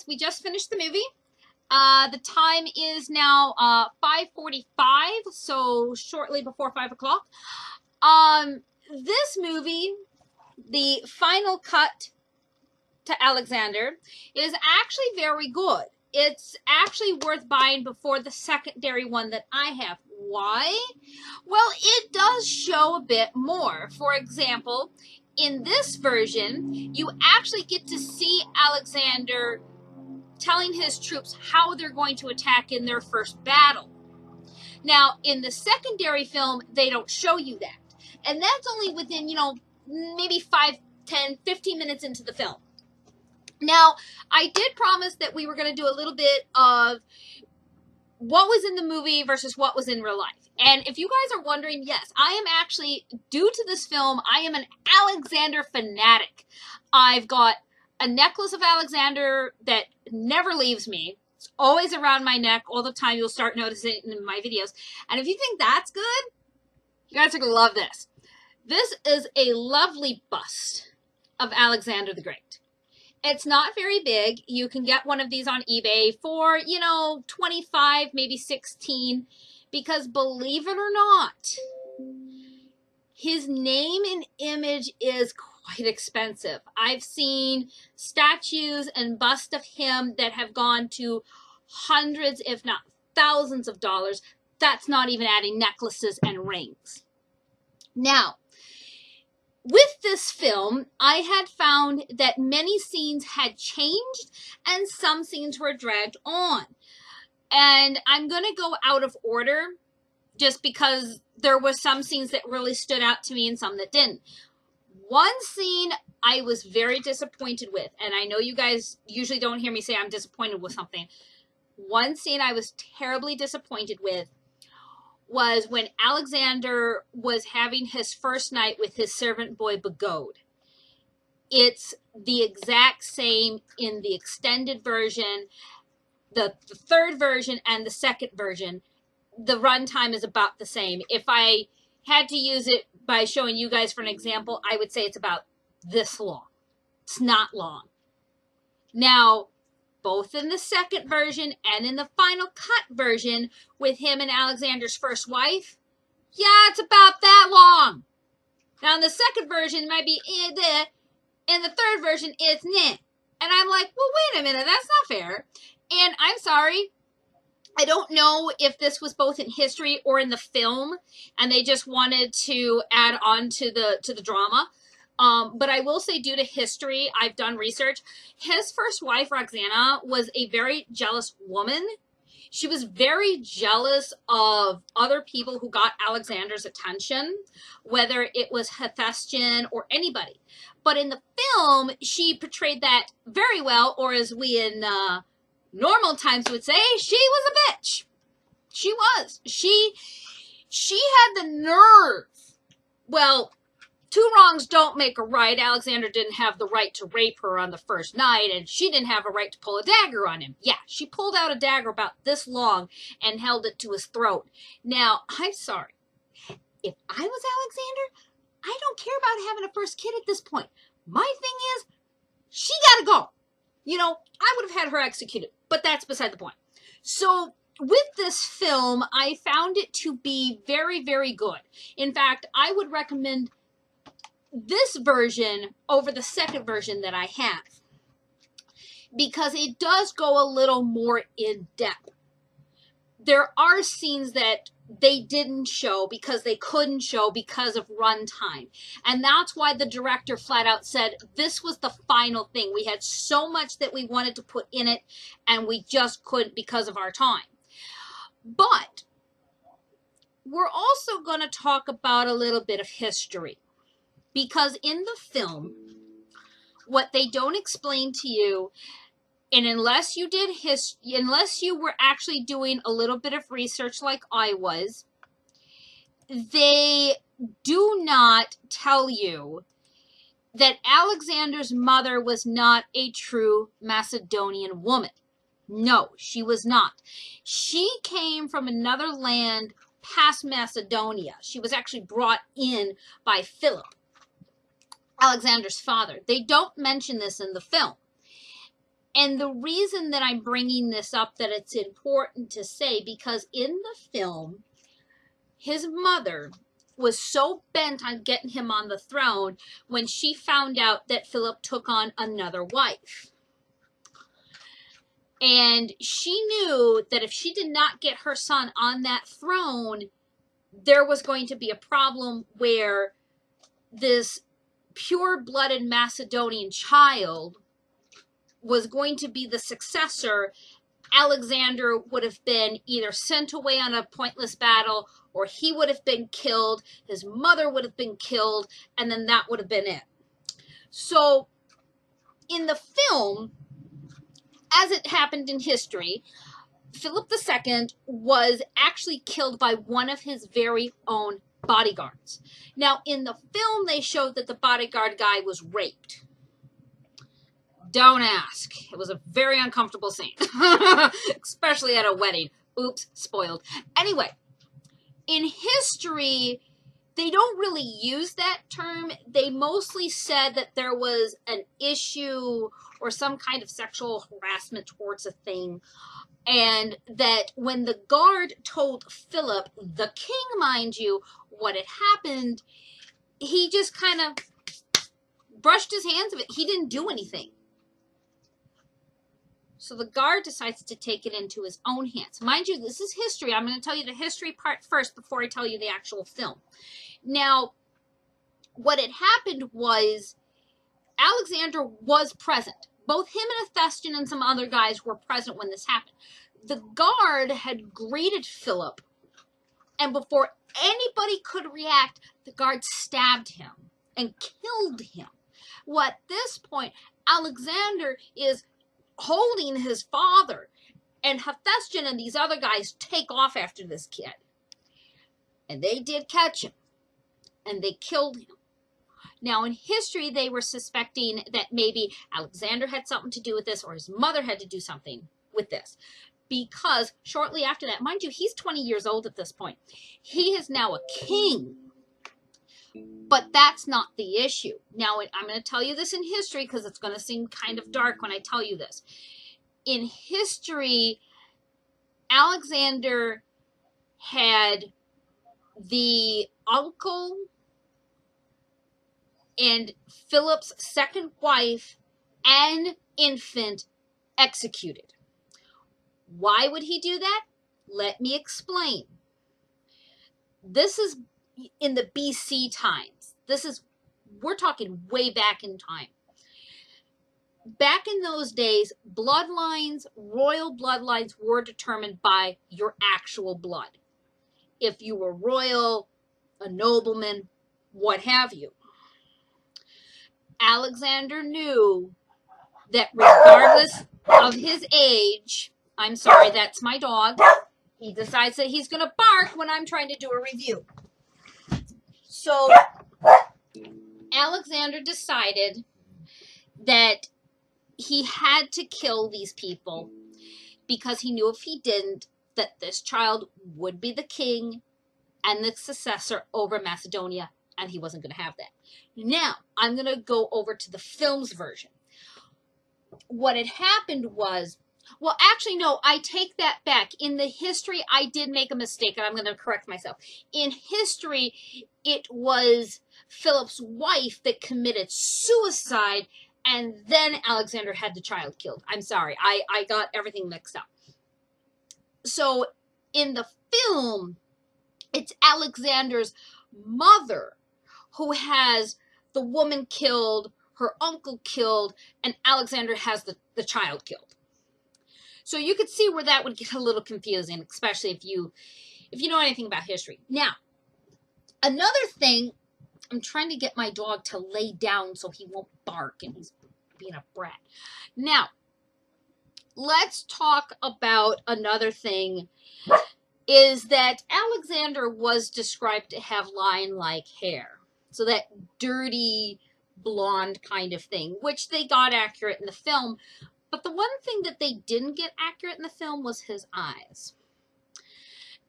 we just finished the movie. The time is now 5:45, so shortly before 5 o'clock. This movie, the final cut to Alexander, is actually very good. It's actually worth buying before the secondary one that I have. Why? Well, it does show a bit more. For example, in this version, you actually get to see Alexander telling his troops how they're going to attack in their first battle. Now, in the secondary film, they don't show you that. And that's only within, maybe 5, 10, 15 minutes into the film. Now, I did promise that we were going to do a little bit of what was in the movie versus what was in real life. And if you guys are wondering, yes, I am actually, due to this film, I am an Alexander fanatic. I've got a necklace of Alexander that never leaves me. It's always around my neck all the time. You'll start noticing it in my videos. And if you think that's good, you guys are going to love this. This is a lovely bust of Alexander the Great. It's not very big. You can get one of these on eBay for, 25, maybe 16, because believe it or not, his name and image is quite expensive. I've seen statues and busts of him that have gone to hundreds, if not thousands of dollars. That's not even adding necklaces and rings. Now, with this film, I had found that many scenes had changed and some scenes were dragged on. And I'm going to go out of order just because there were some scenes that really stood out to me and some that didn't. One scene I was very disappointed with, and I know you guys usually don't hear me say I'm disappointed with something. One scene I was terribly disappointed with was when Alexander was having his first night with his servant boy Bogode. It's the exact same in the extended version, the third version, and the second version. The runtime is about the same. If I had to use it by showing you guys for an example, I would say it's about this long. It's not long. Now, both in the second version and in the final cut version with him and Alexander's first wife, yeah, it's about that long. Now, in the second version, it might be in the third version, it's nah. And I'm like, well, wait a minute, that's not fair. And I'm sorry, I don't know if this was both in history or in the film, and they just wanted to add on to the drama. But I will say, due to history, I've done research. His first wife, Roxana, was a very jealous woman. She was very jealous of other people who got Alexander's attention, whether it was Hephaestion or anybody. But in the film, she portrayed that very well, or as we in normal times would say, she was a bitch. She was. She had the nerve. Well, two wrongs don't make a right. Alexander didn't have the right to rape her on the first night, and she didn't have a right to pull a dagger on him. Yeah, she pulled out a dagger about this long and held it to his throat. Now, I'm sorry. If I was Alexander, I don't care about having a first kid at this point. My thing is, she gotta go. I would have had her executed, but that's beside the point. So, with this film, I found it to be very, very good. In fact, I would recommend this version over the second version that I have, because it does go a little more in depth. There are scenes that they didn't show because they couldn't show because of runtime. And that's why the director flat out said this was the final thing. We had so much that we wanted to put in it, and we just couldn't because of our time. But we're also going to talk about a little bit of history. Because in the film, what they don't explain to you, and unless you were actually doing a little bit of research like I was, they do not tell you that Alexander's mother was not a true Macedonian woman. No, she was not. She came from another land past Macedonia. She was actually brought in by Philip, Alexander's father. They don't mention this in the film. And the reason that I'm bringing this up, that it's important to say, because in the film, his mother was so bent on getting him on the throne when she found out that Philip took on another wife. And she knew that if she did not get her son on that throne, there was going to be a problem where this pure-blooded Macedonian child was going to be the successor. Alexander would have been either sent away on a pointless battle, or he would have been killed, his mother would have been killed, and then that would have been it. So in the film, as it happened in history, Philip II was actually killed by one of his very own bodyguards. Now, in the film, they showed that the bodyguard guy was raped. Don't ask. It was a very uncomfortable scene, especially at a wedding. Oops, spoiled. Anyway, in history, they don't really use that term. They mostly said that there was an issue or some kind of sexual harassment towards a thing, and that when the guard told Philip, the king, mind you, what had happened, he just kind of brushed his hands of it. He didn't do anything. So the guard decides to take it into his own hands. Mind you, this is history. I'm going to tell you the history part first before I tell you the actual film. Now, what had happened was Alexander was present. Both him and Hephaestion and some other guys were present when this happened. The guard had greeted Philip, and before anybody could react, the guard stabbed him and killed him. Well, at this point, Alexander is holding his father, and Hephaestion and these other guys take off after this kid. And they did catch him, and they killed him. Now, in history, they were suspecting that maybe Alexander had something to do with this, or his mother had to do something with this. Because shortly after that, mind you, he's 20 years old at this point. He is now a king. But that's not the issue. Now, I'm going to tell you this in history because it's going to seem kind of dark when I tell you this. In history, Alexander had the uncle and Philip's second wife and infant executed. Why would he do that? Let me explain. This is in the BC times. We're talking way back in time. Back in those days, bloodlines, royal bloodlines, were determined by your actual blood. If you were royal, a nobleman, what have you. Alexander knew that regardless of his age, I'm sorry, that's my dog. He decides that he's going to bark when I'm trying to do a review. So Alexander decided that he had to kill these people because he knew if he didn't, that this child would be the king and the successor over Macedonia, and he wasn't going to have that. Now, I'm going to go over to the film's version. What had happened was, well, actually, no, I take that back. In the history, I did make a mistake, and I'm going to correct myself. In history, it was Philip's wife that committed suicide, and then Alexander had the child killed. I'm sorry, I got everything mixed up. So, in the film, it's Alexander's mother who has the woman killed, her uncle killed, and Alexander has the child killed. So you could see where that would get a little confusing, especially if you know anything about history. Now, another thing, I'm trying to get my dog to lay down so he won't bark, and he's being a brat. Now, let's talk about another thing, is that Alexander was described to have lion-like hair. So that dirty, blonde kind of thing, which they got accurate in the film. But the one thing that they didn't get accurate in the film was his eyes.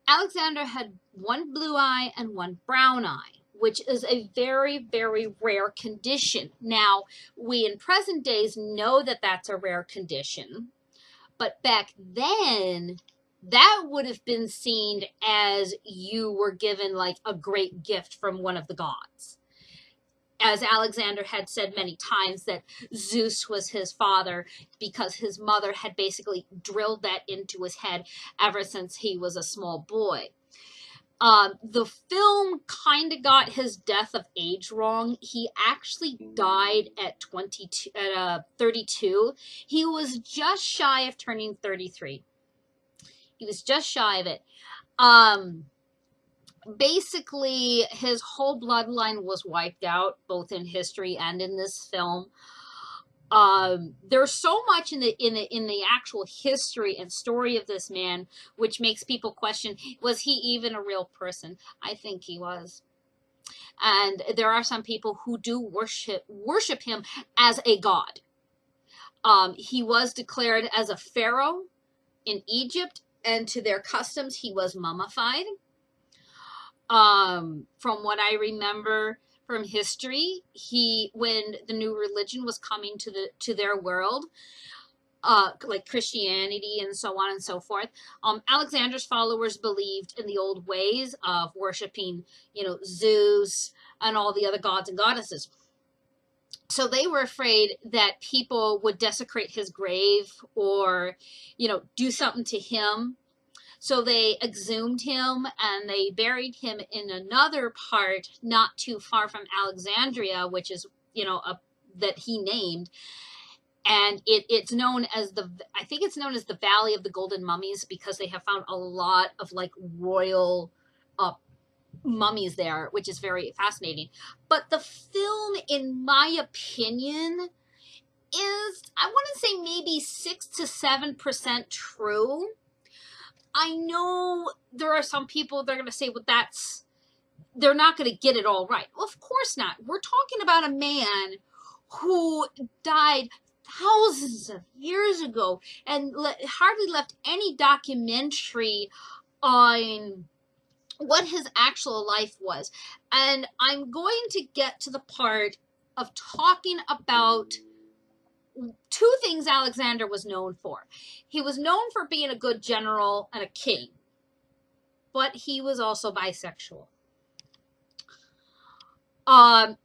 Alexander had one blue eye and one brown eye. which is a very, very rare condition. Now, we in present days know that that's a rare condition, but back then, that would have been seen as you were given like a great gift from one of the gods. As Alexander had said many times, that Zeus was his father because his mother had basically drilled that into his head ever since he was a small boy. The film kind of got his death of age wrong. He actually died at 32. He was just shy of turning 33. He was just shy of it. Basically, his whole bloodline was wiped out, both in history and in this film. There's so much in the actual history and story of this man, which makes people question, was he even a real person? I think he was. And there are some people who do worship him as a god. He was declared as a pharaoh in Egypt, and to their customs, he was mummified. From what I remember from history, when the new religion was coming to their world, like Christianity and so on and so forth, Alexander's followers believed in the old ways of worshiping, Zeus and all the other gods and goddesses. So they were afraid that people would desecrate his grave or, do something to him. So they exhumed him and they buried him in another part not too far from Alexandria, which is, that he named. And it's known as I think it's known as the Valley of the Golden Mummies, because they have found a lot of like royal mummies there, which is very fascinating. But the film, in my opinion, is, I want to say maybe 6 to 7% true. I know there are some people that are going to say, well, they're not going to get it all right. Well, of course not. We're talking about a man who died thousands of years ago and hardly left any documentary on what his actual life was. And I'm going to get to the part of talking about two things Alexander was known for. He was known for being a good general and a king, but he was also bisexual.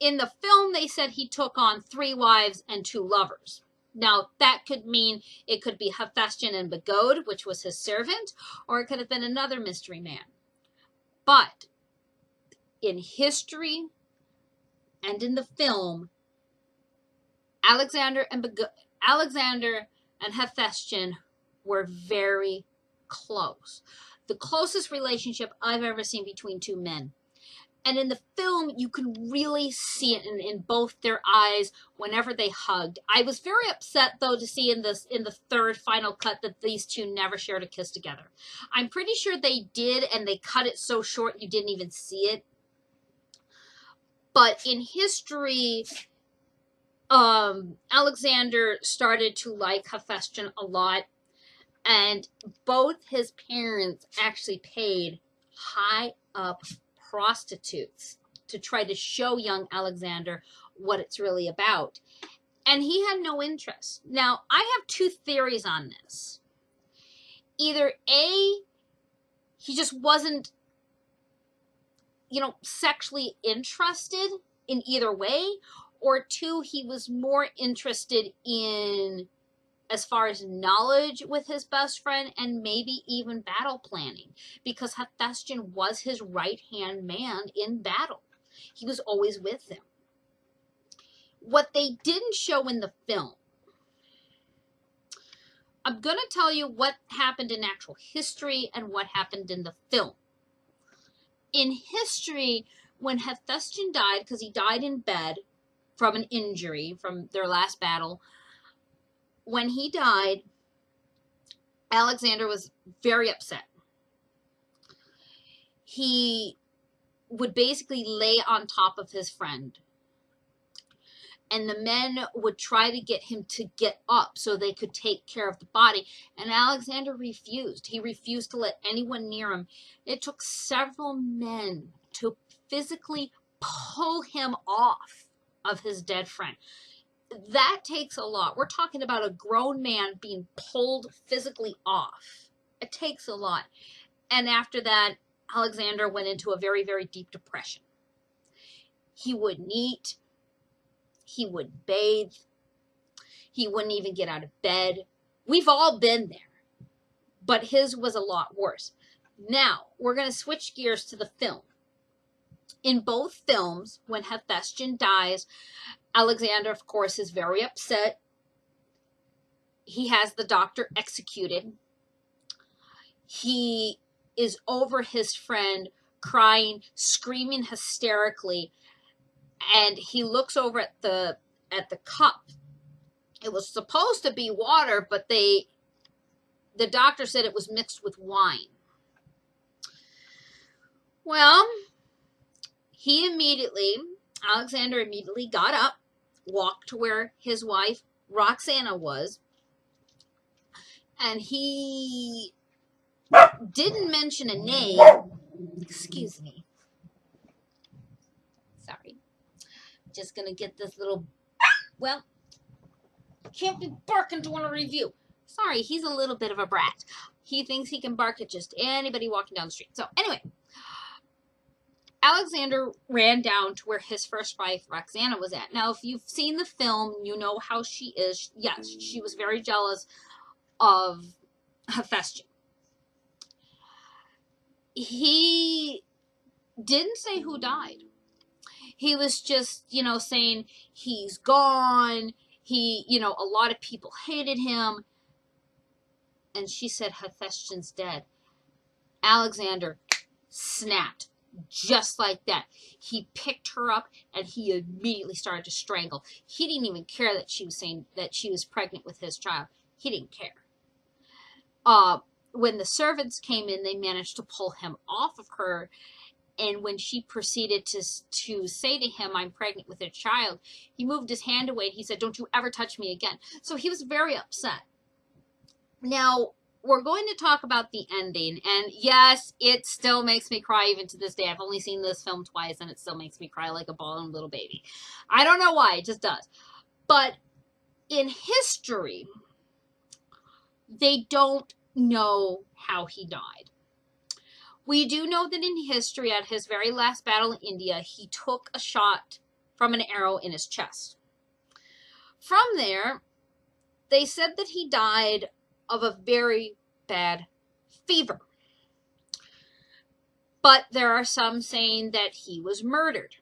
In the film, they said he took on 3 wives and 2 lovers. Now, that could mean it could be Hephaestion and Begode, which was his servant, or it could have been another mystery man. But in history and in the film, Alexander and Hephaestion were very close. The closest relationship I've ever seen between 2 men. And in the film, you can really see it in both their eyes whenever they hugged. I was very upset, though, to see in the third final cut that these 2 never shared a kiss together. I'm pretty sure they did, and they cut it so short you didn't even see it. But in history, Alexander started to like Hephaestion a lot, and both his parents actually paid high-up prostitutes to try to show young Alexander what it's really about. And he had no interest. Now, I have 2 theories on this. Either A, he just wasn't, sexually interested in either way, or 2, he was more interested in, as far as knowledge with his best friend, and maybe even battle planning, because Hephaestion was his right-hand man in battle. He was always with him. What they didn't show in the film, I'm going to tell you what happened in actual history and what happened in the film. In history, when Hephaestion died, because he died in bed from an injury from their last battle, when he died, Alexander was very upset. He would basically lay on top of his friend, and the men would try to get him to get up so they could take care of the body, and Alexander refused. He refused to let anyone near him. It took several men to physically pull him off of his dead friend. That takes a lot. We're talking about a grown man being pulled physically off. It takes a lot. And after that, Alexander went into a very, very deep depression. He wouldn't eat. He wouldn't bathe. He wouldn't even get out of bed. We've all been there. But his was a lot worse. Now, we're going to switch gears to the film. In both films, when Hephaestion dies, Alexander, of course, is very upset. He has the doctor executed. He is over his friend, crying, screaming hysterically, and he looks over at the cup. It was supposed to be water, but the doctor said it was mixed with wine. Well, Alexander immediately got up, walked to where his wife, Roxana, was, and he didn't mention a name. Excuse me. Sorry. Just going to get this little, well, can't be barking doing a review. Sorry, he's a little bit of a brat. He thinks he can bark at just anybody walking down the street. So anyway, Alexander ran down to where his first wife, Roxana, was at. Now, if you've seen the film, you know how she is. Yes, she was very jealous of Hephaestion. He didn't say who died. He was just, saying he's gone. A lot of people hated him. And she said, Hephaestion's dead. Alexander snapped just like that. He picked her up and he immediately started to strangle. He didn't even care that she was saying that she was pregnant with his child. He didn't care. When the servants came in, they managed to pull him off of her. And when she proceeded to say to him, I'm pregnant with a child, he moved his hand away and he said, don't you ever touch me again. So he was very upset. Now, we're going to talk about the ending. And yes, it still makes me cry even to this day. I've only seen this film twice and it still makes me cry like a bawling little baby. I don't know why, it just does. But in history, they don't know how he died. We do know that in history, at his very last battle in India, he took a shot from an arrow in his chest. From there, they said that he died of a very bad fever. But there are some saying that he was murdered.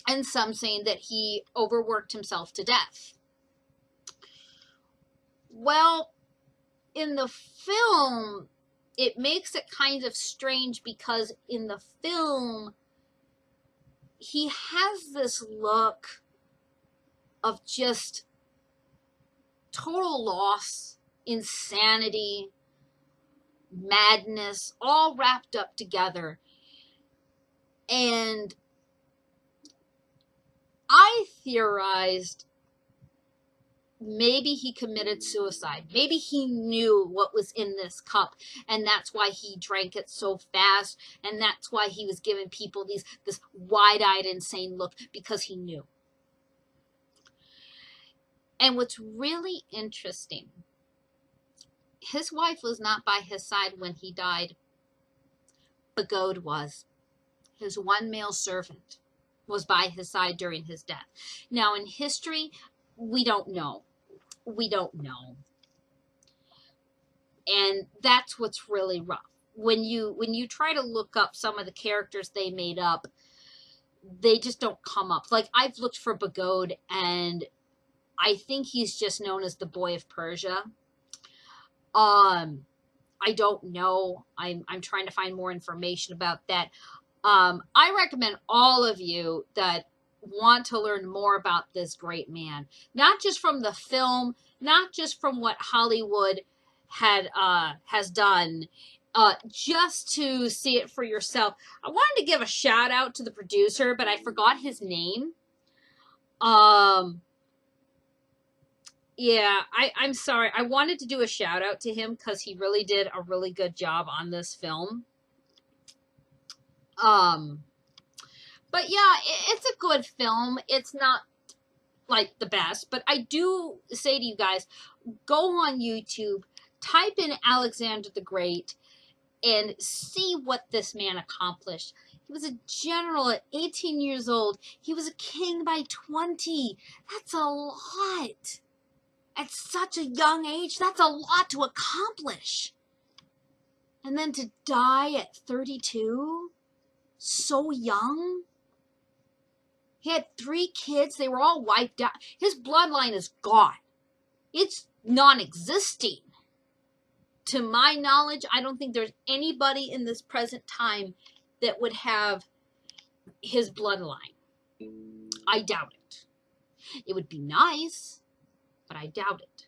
And some saying that he overworked himself to death. Well, in the film, it makes it kind of strange because in the film, he has this look of just total loss, insanity, madness, all wrapped up together. And I theorized maybe he committed suicide. Maybe he knew what was in this cup, and that's why he drank it so fast, and that's why he was giving people this wide-eyed, insane look, because he knew. And what's really interesting, his wife was not by his side when he died. Bagode was. His one male servant was by his side during his death. Now, in history, we don't know. We don't know. And that's what's really rough. When you try to look up some of the characters they made up, they just don't come up. Like, I've looked for Bagode, and I think he's just known as the Boy of Persia. I don't know. I'm trying to find more information about that. I recommend all of you that want to learn more about this great man, not just from the film, not just from what Hollywood has done, just to see it for yourself. I wanted to give a shout out to the producer, but I forgot his name. Yeah, I'm sorry. I wanted to do a shout out to him because he really did a really good job on this film. But yeah, it's a good film. It's not like the best, but I do say to you guys, go on YouTube, type in Alexander the Great, and see what this man accomplished. He was a general at 18 years old. He was a king by 20. That's a lot. At such a young age, that's a lot to accomplish. And then to die at 32, so young. He had 3 kids. They were all wiped out. His bloodline is gone. It's non-existing. To my knowledge, I don't think there's anybody in this present time that would have his bloodline. I doubt it. It would be nice, but I doubt it.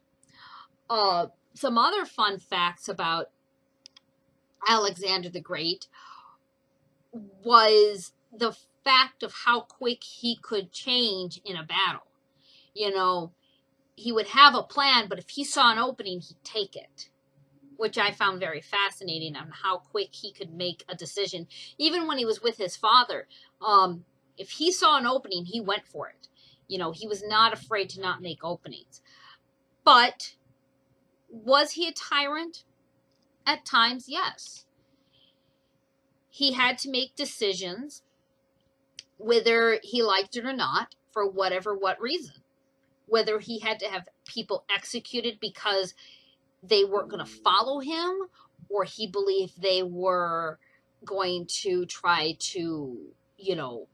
Some other fun facts about Alexander the Great was the fact of how quick he could change in a battle. You know, he would have a plan, but if he saw an opening, he'd take it, which I found very fascinating on how quick he could make a decision. Even when he was with his father, if he saw an opening, he went for it. You know, he was not afraid to not make openings. But was he a tyrant? At times, yes. He had to make decisions, whether he liked it or not, for what reason. Whether he had to have people executed because they weren't going to follow him, or he believed they were going to try to, you know,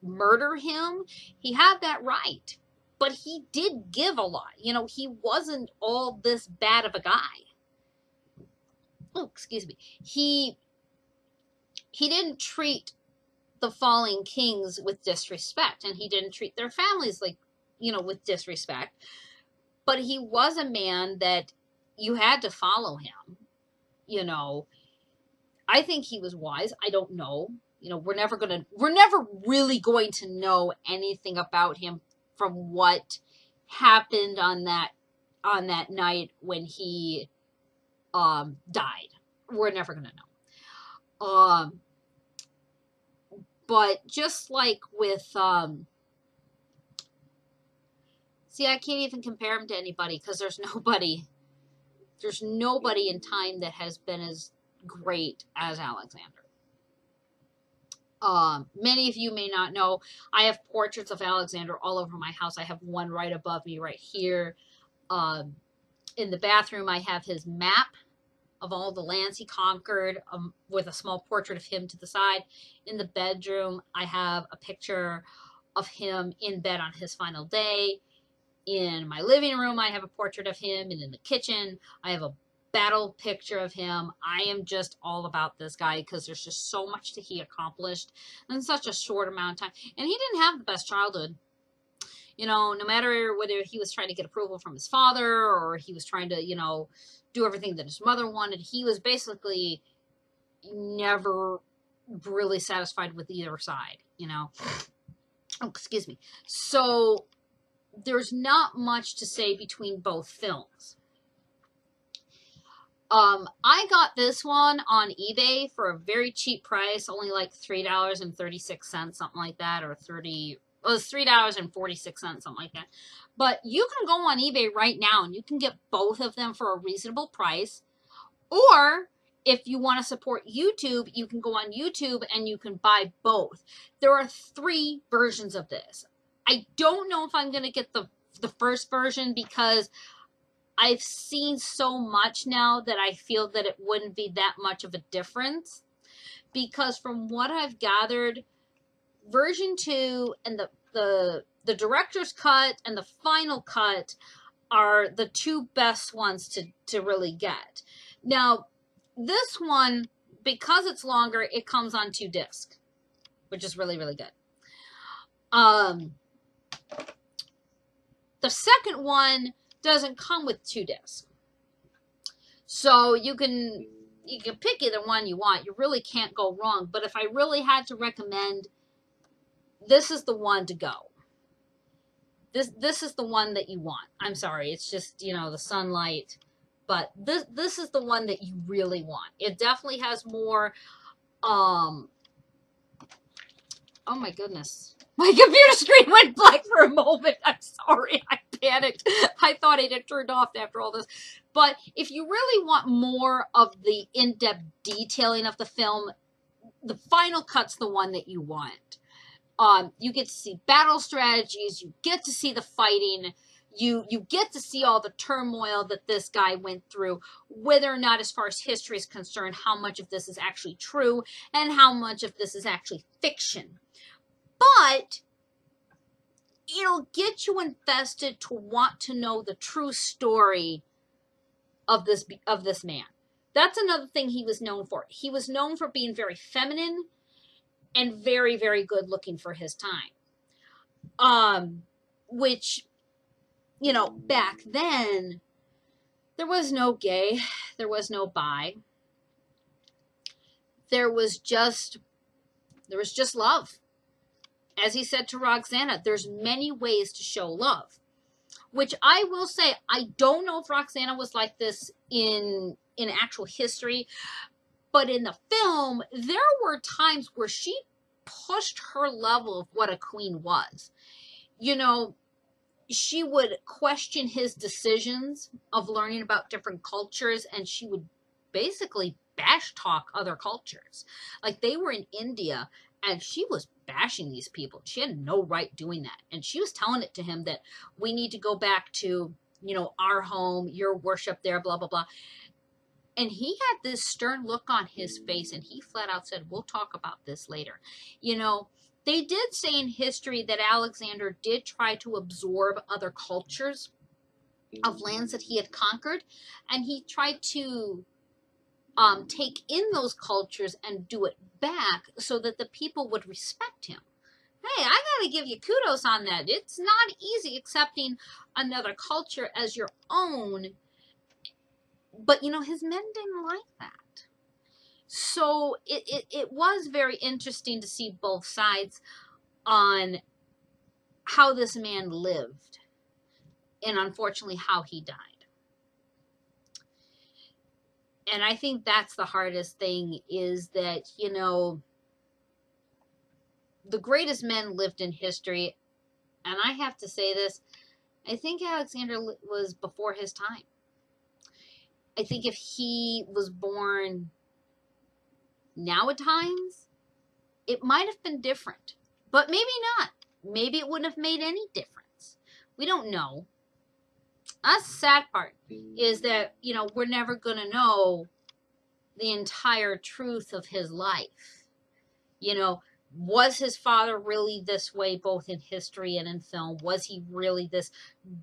murder him. He had that right. But he did give a lot. You know, he wasn't all this bad of a guy. Oh, excuse me. He didn't treat the fallen kings with disrespect, and he didn't treat their families like, you know, with disrespect. But he was a man that you had to follow him. You know, I think he was wise. I don't know. You know, we're never really going to know anything about him from what happened on that night when he died. We're never going to know. But just like with see, I can't even compare him to anybody, because there's nobody in time that has been as great as Alexander. Many of you may not know, I have portraits of Alexander all over my house. I have one right above me right here. In the bathroom, I have his map of all the lands he conquered, with a small portrait of him to the side. In the bedroom, I have a picture of him in bed on his final day. In my living room, I have a portrait of him, and in the kitchen, I have a battle picture of him. I am just all about this guy, because there's just so much that he accomplished in such a short amount of time. And he didn't have the best childhood. You know, no matter whether he was trying to get approval from his father, or he was trying to, you know, do everything that his mother wanted, he was basically never really satisfied with either side, you know. Oh, excuse me. So there's not much to say between both films. I got this one on eBay for a very cheap price, only like $3.36, something like that, or it was $3.46, something like that. But you can go on eBay right now and you can get both of them for a reasonable price. Or if you want to support YouTube, you can go on YouTube and you can buy both. There are 3 versions of this. I don't know if I'm going to get the first version, because I've seen so much now that I feel that it wouldn't be that much of a difference. Because from what I've gathered, version 2 and the director's cut and the final cut are the 2 best ones to really get. Now, this one, because it's longer, it comes on 2 discs, which is really, really good. The second one doesn't come with 2 discs. So you can pick either one you want. You really can't go wrong. But if I really had to recommend, this is the one to go. This is the one that you want. I'm sorry, it's just, you know, the sunlight. But this is the one that you really want. It definitely has more Oh my goodness. My computer screen went black for a moment. I'm sorry. I panicked. I thought it had turned off after all this. But if you really want more of the in-depth detailing of the film, the final cut's the one that you want. You get to see battle strategies. You get to see the fighting. You get to see all the turmoil that this guy went through, whether or not, as far as history is concerned, how much of this is actually true and how much of this is actually fiction. But it'll get you invested to want to know the true story of this man. That's another thing he was known for. He was known for being very feminine and very, very good looking for his time. Which, you know, back then, there was no gay, there was no bi. There was just love. As he said to Roxana, there's many ways to show love. Which I will say, I don't know if Roxana was like this in actual history, but in the film, there were times where she pushed her level of what a queen was. You know, she would question his decisions of learning about different cultures, and she would basically bash talk other cultures. Like, they were in India, and she was bashing these people. She had no right doing that. And she was telling it to him that we need to go back to, you know, our home, your worship there, blah, blah, blah. And he had this stern look on his face, and he flat out said, we'll talk about this later. You know, they did say in history that Alexander did try to absorb other cultures of lands that he had conquered, and he tried to take in those cultures and do it back so that the people would respect him. Hey, I gotta give you kudos on that. It's not easy accepting another culture as your own. But, you know, his men didn't like that. So it was very interesting to see both sides on how this man lived and, unfortunately, how he died. And I think that's the hardest thing, is that, you know, the greatest men lived in history. And I have to say this, I think Alexander was before his time. I think if he was born now at times, it might have been different. But maybe not. Maybe it wouldn't have made any difference. We don't know. That's the sad part, is that, you know, we're never going to know the entire truth of his life. You know, was his father really this way, both in history and in film? Was he really this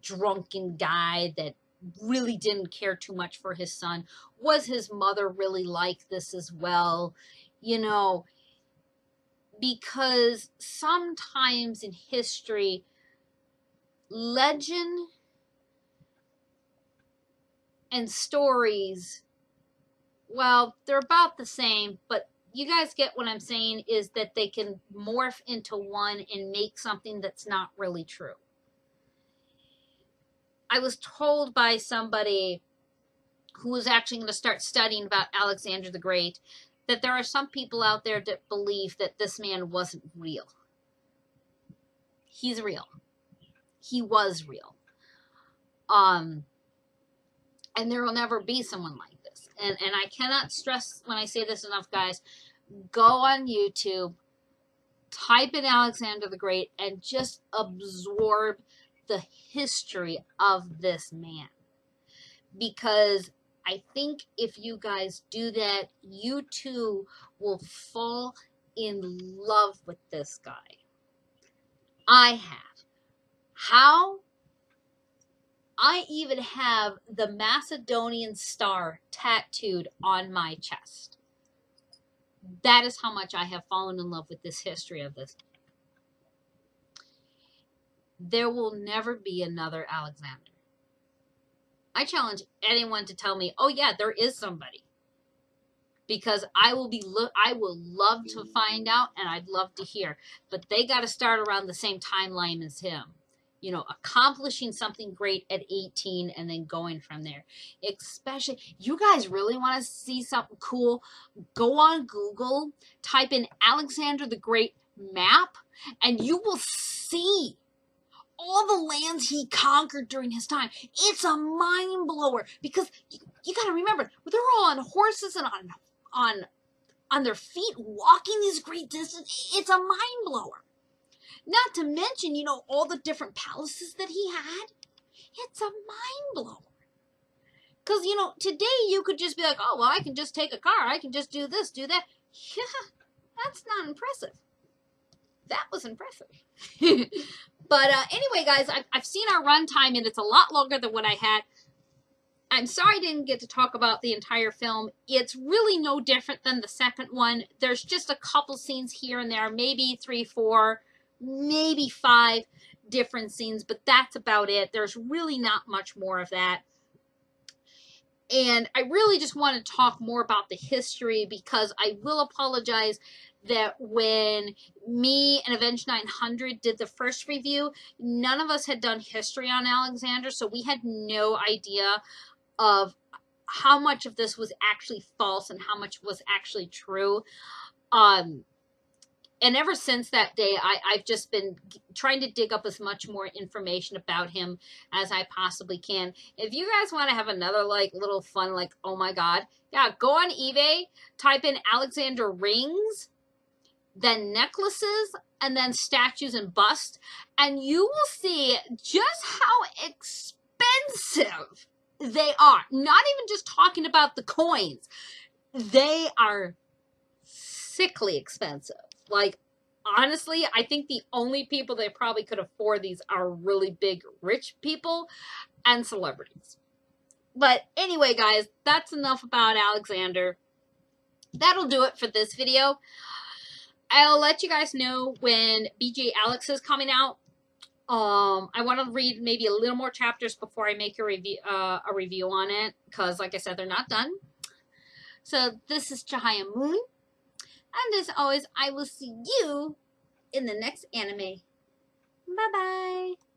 drunken guy that really didn't care too much for his son? Was his mother really like this as well? You know, because sometimes in history, legend and stories, well, they're about the same, but you guys get what I'm saying, is that they can morph into one and make something that's not really true. I was told by somebody who was actually going to start studying about Alexander the Great that there are some people out there that believe that this man wasn't real. He's real. He was real. And there will never be someone like this. And I cannot stress when I say this enough, guys. Go on YouTube, type in Alexander the Great, and just absorb the history of this man. Because I think if you guys do that, you too will fall in love with this guy. I have. How? I even have the Macedonian star tattooed on my chest. That is how much I have fallen in love with this history of this. There will never be another Alexander. I challenge anyone to tell me, oh yeah, there is somebody. Because I will love to find out, and I'd love to hear. But they got to start around the same timeline as him. You know, accomplishing something great at 18 and then going from there. Especially, you guys really want to see something cool? Go on Google, type in Alexander the Great map, and you will see all the lands he conquered during his time. It's a mind blower because you got to remember, they're all on horses and on their feet walking these great distances. It's a mind blower. Not to mention, you know, all the different palaces that he had. It's a mind blower. Because, you know, today you could just be like, oh, well, I can just take a car. I can just do this, do that. Yeah, that's not impressive. That was impressive. But anyway, guys, I've seen our runtime, and it's a lot longer than what I had. I'm sorry I didn't get to talk about the entire film. It's really no different than the second one. There's just a couple scenes here and there, maybe 3, 4, maybe 5 different scenes, but that's about it. There's really not much more of that. And I really just want to talk more about the history, because I will apologize that when me and Avenged 900 did the first review, none of us had done history on Alexander, so we had no idea of how much of this was actually false and how much was actually true. And ever since that day, I've just been trying to dig up as much more information about him as I possibly can. If you guys want to have another, like, little fun, like, oh my God, yeah, go on eBay, type in Alexander rings, then necklaces, and then statues and busts, and you will see just how expensive they are. Not even just talking about the coins. They are sickly expensive. Like, honestly, I think the only people that probably could afford these are really big, rich people and celebrities. But anyway, guys, that's enough about Alexander. That'll do it for this video. I'll let you guys know when BJ Alex is coming out. I want to read maybe a little more chapters before I make a review on it, because, like I said, they're not done. So this is Chahaya Moon. And as always, I will see you in the next anime. Bye-bye.